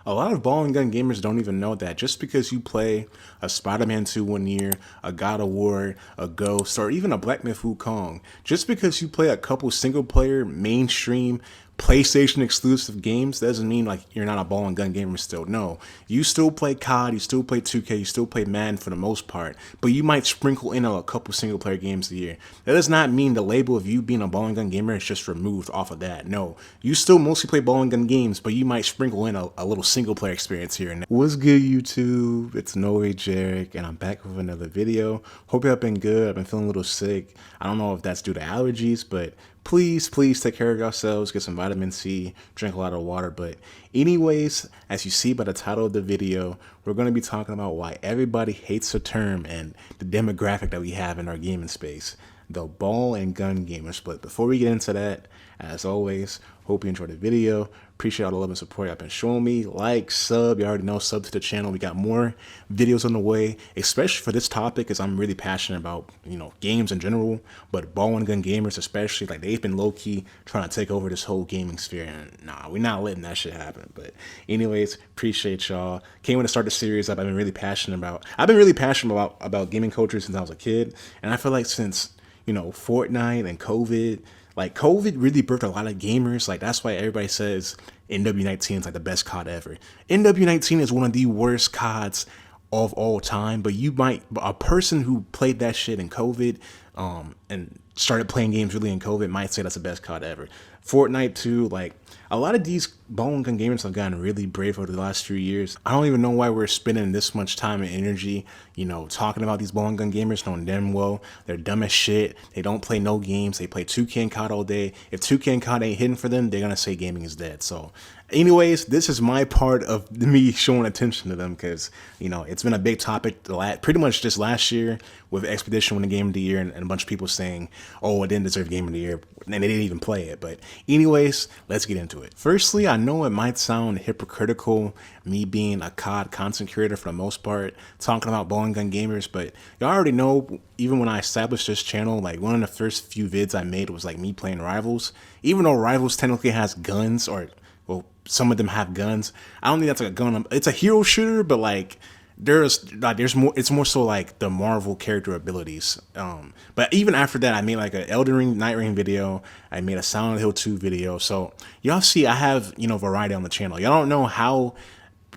A lot of ball and gun gamers don't even know that just because you play a Spider-Man 2 one year, a God of War, a Ghost, or even a Black Myth Wukong, just because you play a couple single-player, mainstream, PlayStation exclusive games doesn't mean like you're not a ball and gun gamer still. No, you still play COD, you still play 2K, you still play Madden for the most part, but you might sprinkle in a couple single player games a year. That does not mean the label of you being a ball and gun gamer is just removed off of that. No, you still mostly play ball and gun games, but you might sprinkle in a little single player experience here and there. What's good, YouTube? It's NoWayJeric, and I'm back with another video. Hope y'all been good. I've been feeling a little sick. I don't know if that's due to allergies, but please take care of yourselves, get some vitamin C, drink a lot of water. But anyways, as you see by the title of the video, we're going to be talking about why everybody hates the term and the demographic that we have in our gaming space, the ball and gun gamers. But before we get into that, as always, hope you enjoyed the video. Appreciate all the love and support y'all been showing me. Like, sub, you already know, sub to the channel. We got more videos on the way, especially for this topic, because I'm really passionate about, games in general, but ball and gun gamers especially, like, they've been low-key trying to take over this whole gaming sphere, and nah, we're not letting that shit happen. But anyways, appreciate y'all. Can't wait to start the series up. I've been really passionate about gaming culture since I was a kid, and I feel like since, Fortnite and COVID, like, COVID really birthed a lot of gamers. Like, that's why everybody says NW19 is like the best COD ever. NW19 is one of the worst CODs of all time, but a person who played that shit in COVID, and started playing games really in COVID might say that's the best COD ever. Fortnite too, like, a lot of these ball and gun gamers have gotten really brave over the last few years. I don't even know why we're spending this much time and energy, talking about these ball and gun gamers, knowing damn well they're dumb as shit. They don't play no games. They play 2K and COD all day. If 2K and COD ain't hitting for them, they're going to say gaming is dead. So anyways, this is my part of me showing attention to them because, it's been a big topic pretty much just last year with Expedition winning Game of the Year and a bunch of people saying, oh, it didn't deserve Game of the Year, and they didn't even play it. But anyways, let's get into it. Firstly, I know it might sound hypocritical, me being a COD content creator for the most part, talking about ball and gun gamers, but y'all already know, even when I established this channel, like, one of the first few vids I made was like me playing Rivals. Even though Rivals technically has guns, or well, some of them have guns. I don't think that's like a gun. It's a hero shooter, but like there's more. It's more so like the Marvel character abilities. But even after that, I made like an Elden Ring Night Ring video. I made a Silent Hill 2 video. So y'all see, I have variety on the channel. Y'all don't know how.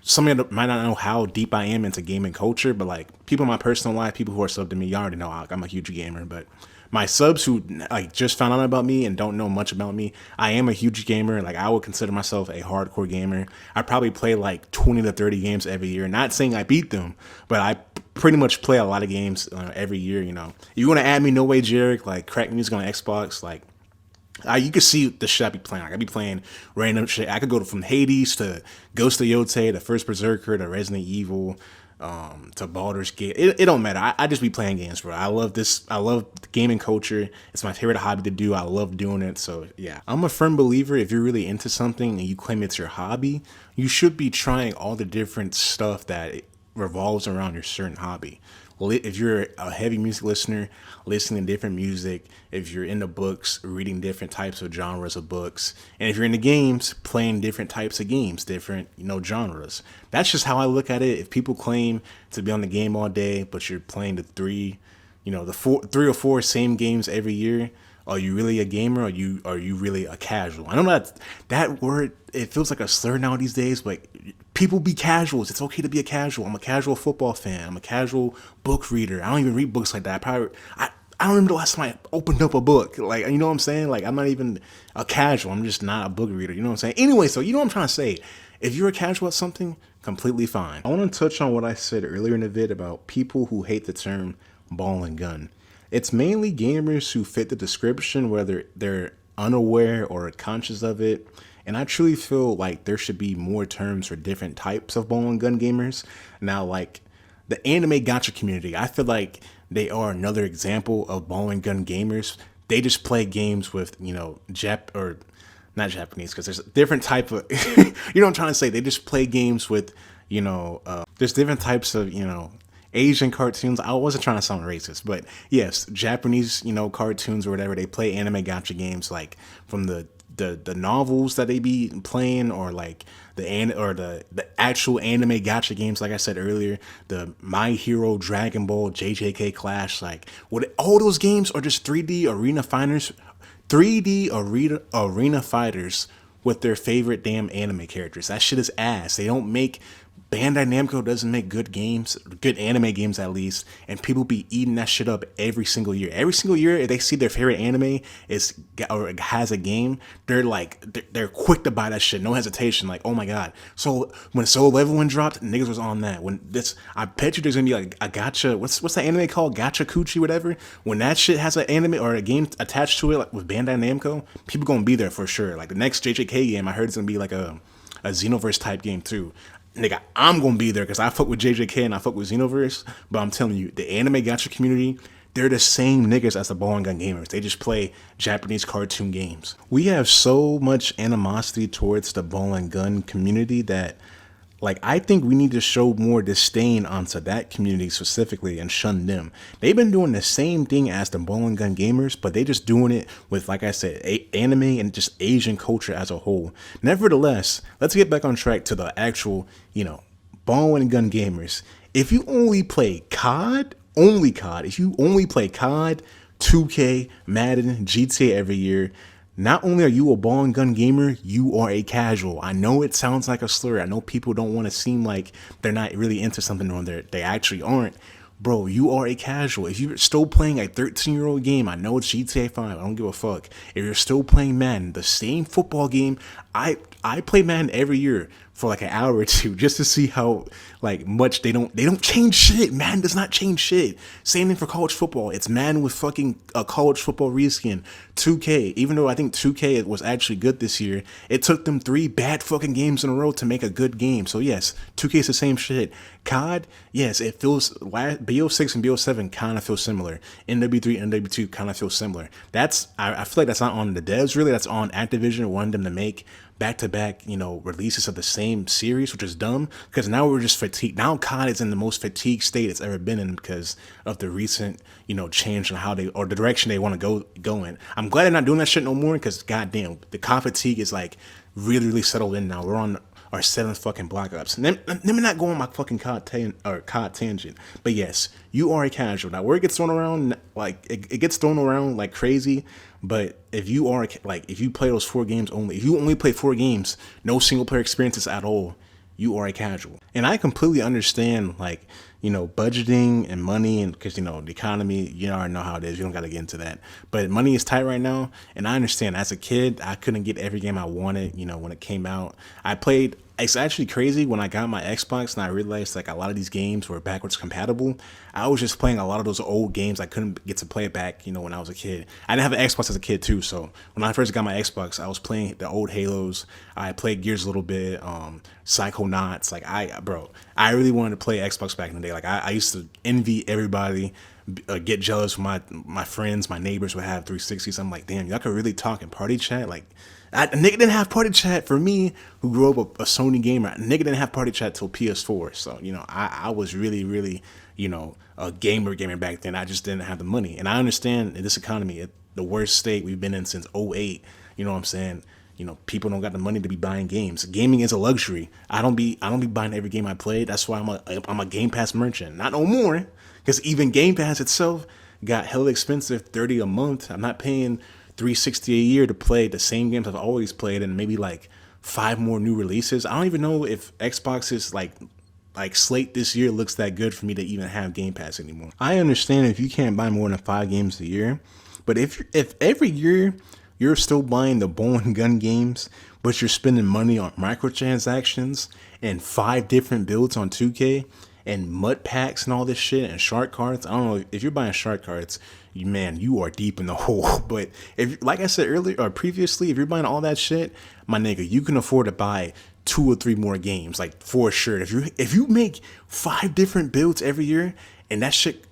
Some of you might not know how deep I am into gaming culture, but like people in my personal life, people who are subbed to me, y'all already know I'm a huge gamer. But my subs who like just found out about me and don't know much about me, I am a huge gamer. Like, I would consider myself a hardcore gamer. I probably play like 20 to 30 games every year. Not saying I beat them, but I pretty much play a lot of games every year. You want to add me, NoWayJeric, like crack music on Xbox, like. You can see the shit I be playing. Like, I be playing random shit. I could go from Hades to Ghost of Yotei to First Berserker to Resident Evil, to Baldur's Gate. It don't matter. I just be playing games, bro. I love this. I love gaming culture. It's my favorite hobby to do. I love doing it. So yeah, I'm a firm believer, if you're really into something and you claim it's your hobby, you should be trying all the different stuff that revolves around your certain hobby. If you're a heavy music listener, listening to different music. If you're into books, reading different types of genres of books. And if you're into games, playing different types of games, different, genres. That's just how I look at it. If people claim to be on the game all day, but you're playing the three or four same games every year, are you really a gamer, or are you really a casual? I know that word, it feels like a slur now these days, but people be casuals. It's okay to be a casual. I'm a casual football fan. I'm a casual book reader. I don't even read books like that. I don't remember the last time I opened up a book. Like, you know what I'm saying? Like, I'm not even a casual. I'm just not a book reader. You know what I'm saying? Anyway, so you know what I'm trying to say. If you're a casual at something, completely fine. I want to touch on what I said earlier in the vid about people who hate the term ball and gun. It's mainly gamers who fit the description, whether they're unaware or conscious of it. And I truly feel like there should be more terms for different types of ball and gun gamers. Now, like the anime gacha community, I feel like they are another example of ball and gun gamers. They just play games with, or not Japanese, because there's a different type of, you know what I'm trying to say? They just play games with, there's different types of, Asian cartoons. I wasn't trying to sound racist, but yes, Japanese, cartoons or whatever. They play anime gacha games, like from the novels that they be playing, or like the actual anime gacha games, like I said earlier, the My Hero, Dragon Ball, JJK Clash, like what all those games are just 3D arena fighters with their favorite damn anime characters. That shit is ass. They don't make Bandai Namco doesn't make good games, good anime games at least, and people be eating that shit up every single year. Every single year, if they see their favorite anime is or has a game, they're quick to buy that shit, no hesitation. Like, oh my god! So when Solo Leveling dropped, niggas was on that. When this, I bet you there's gonna be like a gacha. What's that anime called? Gacha Coochie, whatever. When that shit has an anime or a game attached to it, like with Bandai Namco, people gonna be there for sure. Like the next JJK game, I heard it's gonna be like a Xenoverse type game too. Nigga, I'm gonna be there because I fuck with JJK and I fuck with Xenoverse. But I'm telling you, the anime gacha community, they're the same niggas as the ball and gun gamers. They just play Japanese cartoon games. We have so much animosity towards the ball and gun community that, like, I think we need to show more disdain onto that community specifically and shun them. They've been doing the same thing as the ball and gun gamers, but they just doing it with, like I said, anime and just Asian culture as a whole. Nevertheless, let's get back on track to the actual, ball and gun gamers. If you only play COD, if you only play COD, 2K, Madden, GTA every year, not only are you a ball and gun gamer, you are a casual. I know it sounds like a slur. I know people don't want to seem like they're not really into something when they actually aren't. Bro, you are a casual. If you're still playing a 13-year-old game, I know it's GTA 5. I don't give a fuck. If you're still playing Madden, the same football game, I play Madden every year for like an hour or two just to see how like much they don't change shit. Madden does not change shit. Same thing for college football. It's Madden with fucking a college football reskin. 2K, even though I think 2K was actually good this year, it took them 3 bad fucking games in a row to make a good game. So yes, 2K is the same shit. COD, yes, it feels BO6 and BO7 kind of feel similar. NW3 and NW2 kind of feel similar. I feel like that's not on the devs really. That's on Activision wanting them to make back-to-back, releases of the same series, which is dumb because now we're just fatigued. Now COD is in the most fatigued state it's ever been in because of the recent, change in how the direction they want to go in. I'm glad they're not doing that shit no more because goddamn, the COD fatigue is like really, really settled in now. We're on our 7th fucking Black Ops. Let me not go on my fucking COD tangent. But yes, you are a casual. Now, where it gets thrown around, like, it gets thrown around like crazy. But if you play those 4 games only, if you only play 4 games, no single player experiences at all, you are a casual. And I completely understand, like, budgeting and money, and because, the economy, you already know how it is. You don't got to get into that. But money is tight right now. And I understand as a kid, I couldn't get every game I wanted, when it came out. It's actually crazy when I got my Xbox and I realized like a lot of these games were backwards compatible. I was just playing a lot of those old games. I couldn't get to play it back, when I was a kid. I didn't have an Xbox as a kid too. So when I first got my Xbox, I was playing the old Halos. I played Gears a little bit, Psychonauts. Like I really wanted to play Xbox back in the day. Like I used to envy everybody, get jealous when my friends, my neighbors would have 360s. I'm like, damn, y'all could really talk and party chat. Like, a nigga didn't have party chat for me, who grew up a Sony gamer. A nigga didn't have party chat till PS4. So, I was really, really, a gamer back then. I just didn't have the money. And I understand in this economy, the worst state we've been in since '08. You know what I'm saying? People don't got the money to be buying games. Gaming is a luxury. I don't be buying every game I play. That's why I'm a Game Pass merchant. Not no more, because even Game Pass itself got hella expensive, $30 a month. I'm not paying $360 a year to play the same games I've always played and maybe like 5 more new releases. I don't even know if Xbox's like slate this year looks that good for me to even have Game Pass anymore. I understand if you can't buy more than 5 games a year, but if every year you're still buying the ball and gun games, but you're spending money on microtransactions and 5 different builds on 2K and mud packs and all this shit and shark cards. I don't know if you're buying shark cards, man, you are deep in the hole. But if, like I said earlier or previously, if you're buying all that shit, my nigga, you can afford to buy 2 or 3 more games, like for sure. If you make 5 different builds every year and that shit,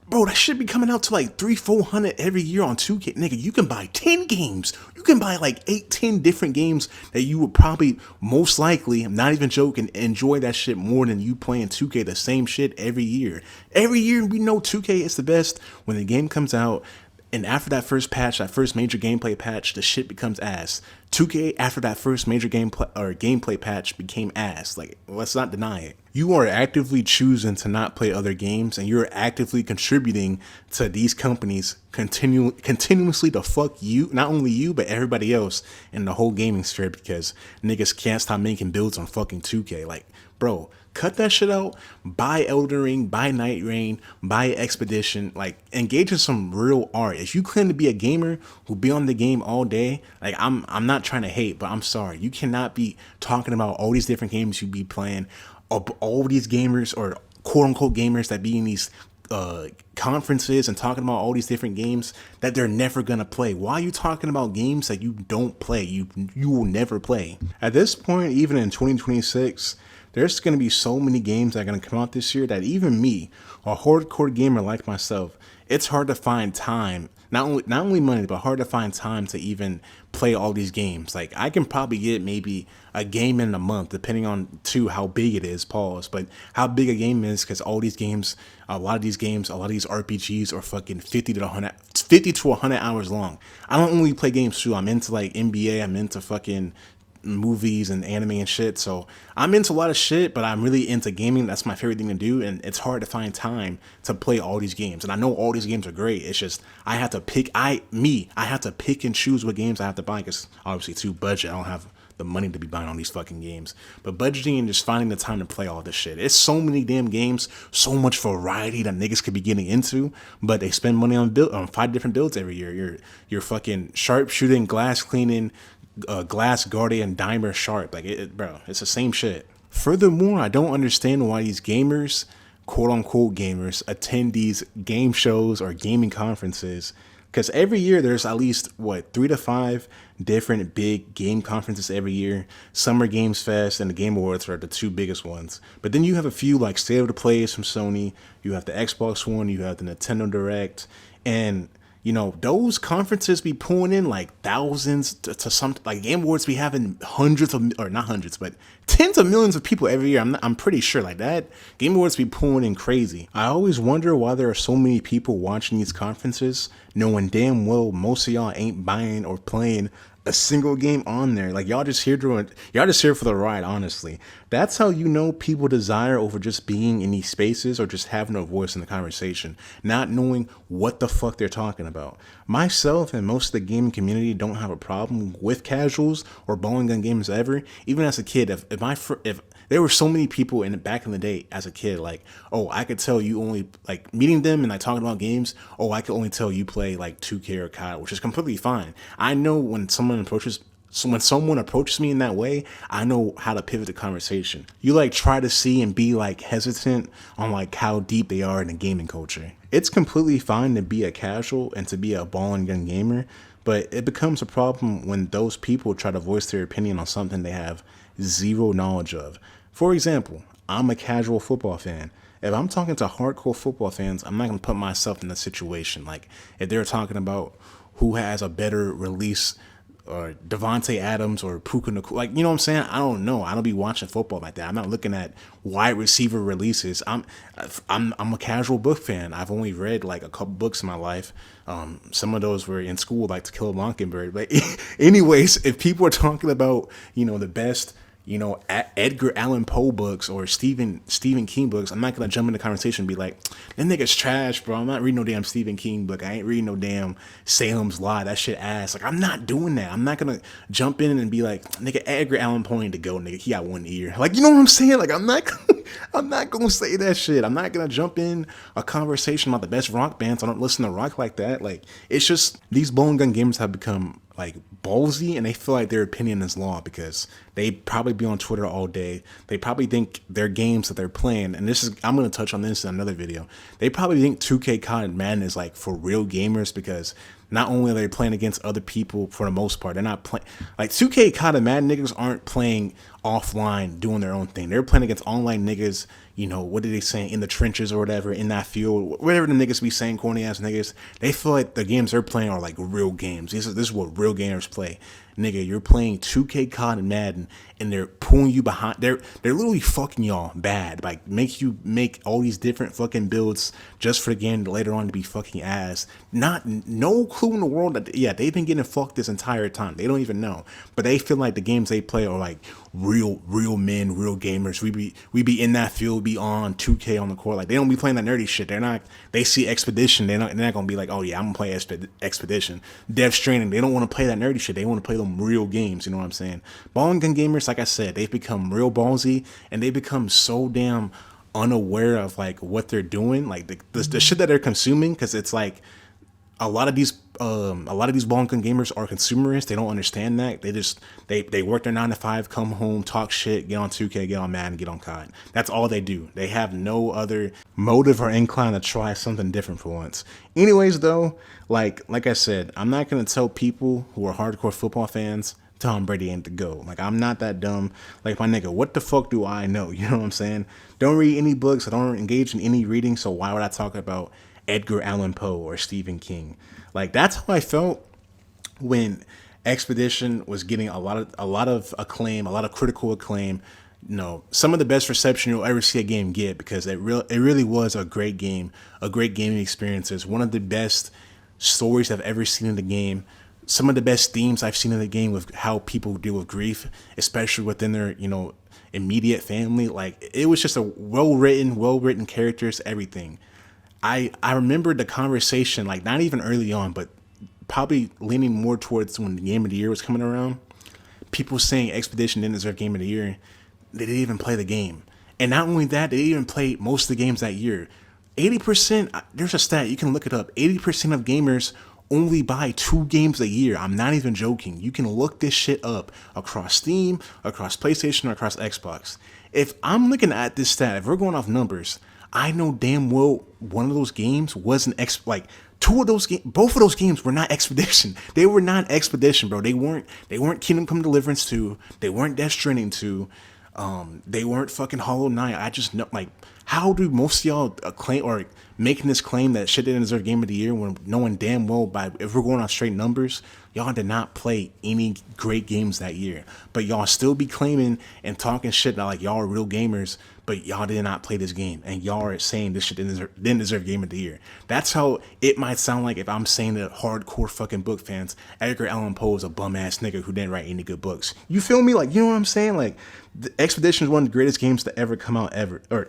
bro, that should be coming out to like 300-400 every year on 2K. Nigga, you can buy 10 games. You can buy like 8-10 different games that you would probably most likely, I'm not even joking, enjoy that shit more than you playing 2K, the same shit every year. Every year we know 2K is the best when the game comes out. And after that first patch, that first major gameplay patch, the shit becomes ass. 2K after that first major gameplay patch became ass. Like, let's not deny it. You are actively choosing to not play other games, and you're actively contributing to these companies continuously to fuck you, not only you, but everybody else in the whole gaming sphere, because niggas can't stop making builds on fucking 2K. Like, bro, cut that shit out. Buy Elden Ring, buy Night Rain, buy Expedition. Like, engage in some real art. If you claim to be a gamer who be on the game all day, like, I'm not trying to hate, but I'm sorry. You cannot be talking about all these different games you be playing. All these gamers, or quote unquote gamers, that be in these conferences and talking about all these different games that they're never gonna play. Why are you talking about games that you don't play? You will never play. At this point, even in 2026, there's going to be so many games that are going to come out this year that even me, a hardcore gamer like myself, it's hard to find time, not only money, but hard to find time to even play all these games. Like, I can probably get maybe a game in a month, depending on how big it is, pause, but how big a game is, because all these games, a lot of these RPGs are fucking 50 to 100 hours long. I don't only play games too. I'm into like NBA, I'm into fucking movies and anime and shit, so I'm into a lot of shit, but I'm really into gaming. That's my favorite thing to do, and it's hard to find time to play all these games. And I know all these games are great. It's just I have to pick and choose what games I have to buy, because obviously too budget, I don't have the money to be buying all these fucking games. But budgeting and just finding the time to play all this shit. It's so many damn games, so much variety that niggas could be getting into, but they spend money on 5 different builds every year. You're fucking sharpshooting, glass cleaning, glass guardian, dimer sharp. Like, bro, it's the same shit. Furthermore, I don't understand why these gamers, quote unquote gamers, attend these game shows or gaming conferences, because every year there's at least 3 to 5 different big game conferences every year. Summer Games Fest and the Game Awards are the 2 biggest ones, but then you have a few like State of the Plays from Sony, you have the Xbox One, you have the Nintendo Direct, and you know, those conferences be pulling in like thousands to some, like Game Awards be having hundreds of, or not hundreds, but tens of millions of people every year. I'm pretty sure like that. Game Awards be pulling in crazy. I always wonder why there are so many people watching these conferences, knowing damn well most of y'all ain't buying or playing a single game on there. Like, y'all just here for the ride, honestly. That's how you know people desire over just being in these spaces or just having a voice in the conversation, not knowing what the fuck they're talking about. Myself and most of the gaming community don't have a problem with casuals or bowling gun gamers ever. Even as a kid, if there were so many people back in the day as a kid, like, oh, I could tell you only, like, meeting them and like talking about games, oh, I could only tell you play like 2K or COD, which is completely fine. I know when someone approaches me in that way, I know how to pivot the conversation. You like try to see and be like hesitant on like how deep they are in the gaming culture. It's completely fine to be a casual and to be a ball and gun gamer, but it becomes a problem when those people try to voice their opinion on something they have zero knowledge of. For example, I'm a casual football fan. If I'm talking to hardcore football fans, I'm not going to put myself in a situation like if they're talking about who has a better release, or Devontae Adams or Puka Nacua, like, you know what I'm saying? I don't know. I don't be watching football like that. I'm not looking at wide receiver releases. I'm a casual book fan. I've only read like a couple books in my life. Some of those were in school, like To Kill a Mockingbird. But anyways, if people are talking about, you know, the best, you know, Edgar Allan Poe books or Stephen King books, I'm not going to jump in the conversation and be like, that nigga's trash, bro. I'm not reading no damn Stephen King book. I ain't reading no damn Salem's Lot. That shit ass. Like, I'm not doing that. I'm not going to jump in and be like, nigga, Edgar Allan Poe need to go, nigga. He got one ear. Like, you know what I'm saying? Like, I'm not going to say that shit. I'm not going to jump in a conversation about the best rock bands. I don't listen to rock like that. Like, it's just, these bone gun gamers have become like ballsy, and they feel like their opinion is law because they probably be on Twitter all day. They probably think their games that they're playing, and I'm going to touch on this in another video. They probably think 2K COD and Madden is like for real gamers because not only are they playing against other people for the most part, they're not playing like 2K COD and Madden niggas aren't playing offline doing their own thing. They're playing against online niggas, you know, what are they saying, in the trenches or whatever, in that field, whatever the niggas be saying, corny ass niggas. They feel like the games they're playing are like real games. This is what real gamers play. nigga, you're playing 2K COD and Madden, and they're pulling you behind. They're literally fucking y'all bad. Like, make you make all these different fucking builds just for the game later on to be fucking ass. No clue in the world that, yeah, they've been getting fucked this entire time. They don't even know, but they feel like the games they play are like real men, real gamers. We be in that field, be on 2K on the court. Like, they don't be playing that nerdy shit. They're not. They see Expedition. They're not gonna be like, oh yeah, I'm gonna play Expedition. Death Stranding. They don't want to play that nerdy shit. They want to play them real games. You know what I'm saying? Ball and gun gamers, like I said, they've become real ballsy, and they become so damn unaware of like what they're doing, like the shit that they're consuming, because it's like a lot of these ball and gun gamers are consumerists. They don't understand that. They work their 9 to 5, come home, talk shit, get on 2K, get on Madden, get on COD. That's all they do. They have no other motive or incline to try something different for once. Anyways, though, like I said, I'm not gonna tell people who are hardcore football fans Tom Brady ain't the GOAT. Like, I'm not that dumb. Like, my nigga, what the fuck do I know? You know what I'm saying? Don't read any books. I don't engage in any reading. So why would I talk about Edgar Allan Poe or Stephen King? Like, that's how I felt when Expedition was getting a lot of acclaim, a lot of critical acclaim. You know, some of the best reception you'll ever see a game get, because it really was a great game, a great gaming experience. It's one of the best stories I've ever seen in the game. Some of the best themes I've seen in the game with how people deal with grief, especially within their, immediate family. Like, it was just a well-written characters, everything. I remember the conversation, like, not even early on, but probably leaning more towards when the Game of the Year was coming around. People saying Expedition didn't deserve Game of the Year. They didn't even play the game. And not only that, they didn't even play most of the games that year. 80%, there's a stat, you can look it up, 80% of gamers only buy 2 games a year. I'm not even joking. You can look this shit up across Steam, across PlayStation, or across Xbox. If I'm looking at this stat, if we're going off numbers, I know damn well one of those games wasn't two of those games, both of those games were not Expedition. They were not Expedition, bro. They weren't Kingdom Come Deliverance 2. They weren't Death Stranding 2. They weren't fucking Hollow Knight. I just know, like, how do most of y'all claim or making this claim that shit didn't deserve Game of the Year when knowing damn well, if we're going on straight numbers, y'all did not play any great games that year, but y'all still be claiming and talking shit that like y'all are real gamers, but y'all did not play this game, and y'all are saying this shit didn't deserve Game of the Year. That's how it might sound like if I'm saying that hardcore fucking book fans, Edgar Allan Poe is a bum ass nigga who didn't write any good books. You feel me? Like, you know what I'm saying? Like, the Expedition is one of the greatest games to ever come out ever, or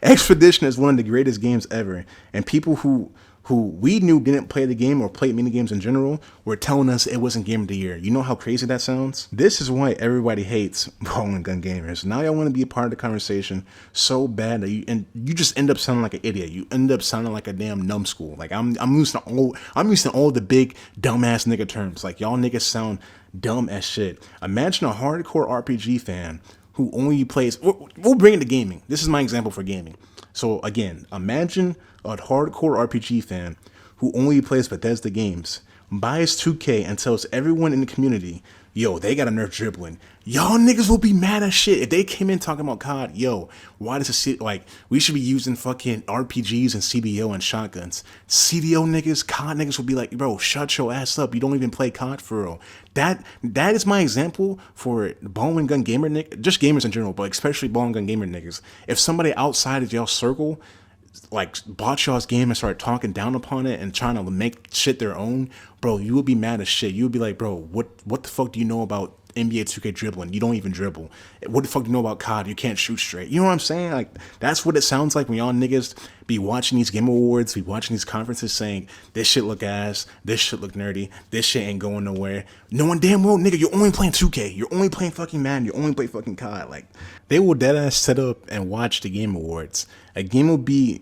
Expedition is one of the greatest games ever, and people who we knew didn't play the game or play mini games in general were telling us it wasn't Game of the Year. You know how crazy that sounds? This is why everybody hates ball and gun gamers. Now y'all want to be a part of the conversation so bad that you just end up sounding like an idiot. You end up sounding like a damn numbskull. Like, I'm used to all the big dumbass nigga terms. Like, y'all niggas sound dumb as shit. Imagine a hardcore RPG fan who only plays. We'll bring it to gaming. This is my example for gaming. So again, imagine a hardcore RPG fan who only plays Bethesda games, buys 2K and tells everyone in the community, yo, they got a nerf dribbling. Y'all niggas will be mad as shit if they came in talking about COD. Yo, why does it we should be using fucking RPGs and CDO and shotguns. CDO niggas, COD niggas will be like, bro, shut your ass up. You don't even play COD for real. That is my example for ball and gun gamer niggas, just gamers in general, but especially ball and gun gamer niggas. If somebody outside of y'all circle bought y'all's game and started talking down upon it and trying to make shit their own, bro, you would be mad as shit. You would be like, bro, what the fuck do you know about NBA 2K dribbling? You don't even dribble. What the fuck do you know about COD? You can't shoot straight. You know what I'm saying? Like, that's what it sounds like when y'all niggas be watching these game awards, be watching these conferences saying, this shit look ass, this shit look nerdy, this shit ain't going nowhere. Knowing damn well, nigga, you're only playing 2K. You're only playing fucking Madden. You only play fucking COD. Like, they will dead ass set up and watch the game awards. A game will be,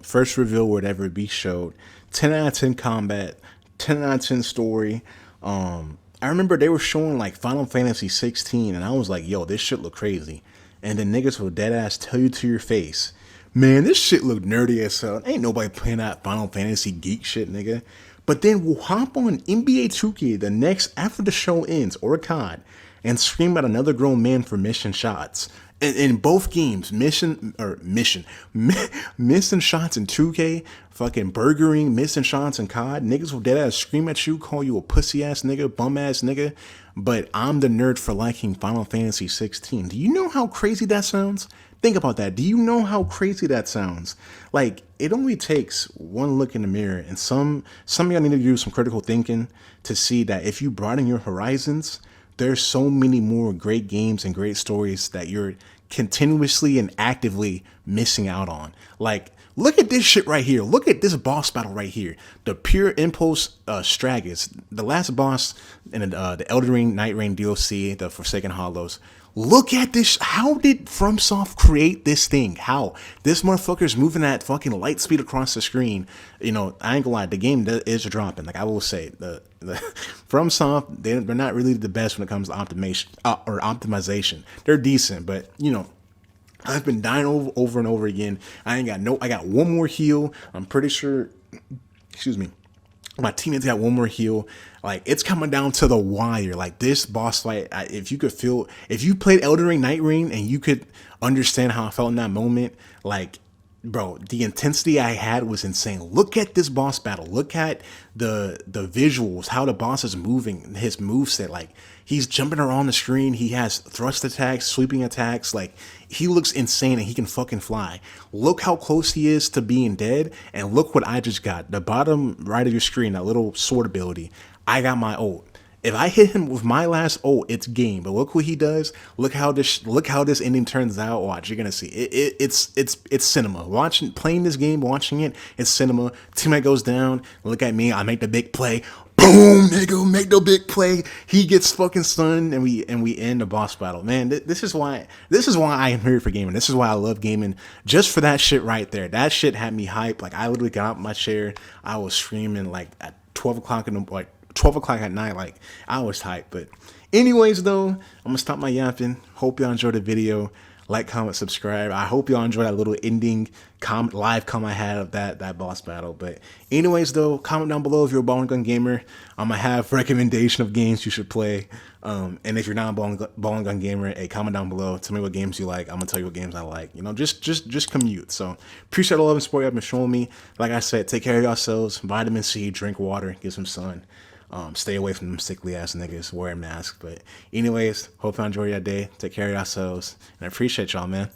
first reveal, whatever it be showed, 10 out of 10 combat, 10 out of 10 story. I remember they were showing like Final Fantasy 16, and I was like, yo, this shit look crazy. And then niggas will dead ass tell you to your face, man, this shit look nerdy as hell. Ain't nobody playing that Final Fantasy geek shit, nigga. But then we'll hop on NBA 2K after the show ends, or COD, and scream at another grown man for missing shots. in both games, missing shots in 2K, fucking burgering, missing shots in COD. Niggas will dead ass scream at you, call you a pussy ass nigga, bum ass nigga. But I'm the nerd for liking Final Fantasy 16. Do you know how crazy that sounds? Think about that. Do you know how crazy that sounds? Like, it only takes one look in the mirror, and some of y'all need to do some critical thinking to see that if you broaden your horizons, there's so many more great games and great stories that you're continuously and actively missing out on. Like, look at this shit right here. Look at this boss battle right here. The Pure Impulse Stragus, the last boss in the Elden Ring Night Rain DLC, the Forsaken Hollows. Look at this. How did FromSoft create this thing? How? This motherfucker's moving at fucking light speed across the screen. You know, I ain't gonna lie, the game is dropping. Like, I will say, the FromSoft, they're not really the best when it comes to optimization. They're decent, but, you know, I've been dying over and over again. I got one more heal. I'm pretty sure, excuse me, my teammates got one more heal. Like, it's coming down to the wire. Like, this boss fight, if you played Elden Ring Night Rain and you could understand how I felt in that moment, like, bro, the intensity I had was insane. Look at this boss battle. Look at the visuals, how the boss is moving, his moveset. Like, he's jumping around the screen. He has thrust attacks, sweeping attacks. Like, he looks insane and he can fucking fly. Look how close he is to being dead. And look what I just got. The bottom right of your screen, that little sword ability. I got my ult. If I hit him with my last ult, it's game. But look what he does. Look how this ending turns out. Watch, you're gonna see it's cinema. Playing this game, watching it, it's cinema. Teammate goes down. Look at me. I make the big play. Boom, nigga, make the big play. He gets fucking stunned, and we end the boss battle. Man, this is why I am here for gaming. This is why I love gaming. Just for that shit right there. That shit had me hyped. Like, I literally got out of my chair. I was screaming like at 12 o'clock at night. Like, I was hyped. But anyways, though, I'm gonna stop my yapping. Hope y'all enjoyed the video. Like, comment, subscribe. I hope y'all enjoyed that little ending live comment I had of that boss battle. But anyways, though, comment down below if you're a ball and gun gamer. I'm gonna have recommendation of games you should play. And if you're not a ball and gun gamer, hey, comment down below. Tell me what games you like. I'm gonna tell you what games I like. You know, just commute. So appreciate the love and support y'all been showing me. Like I said, take care of yourselves. Vitamin C, drink water, get some sun. Stay away from them sickly ass niggas wearing masks. But anyways, hope y'all enjoy your day. Take care of yourselves. And I appreciate y'all, man.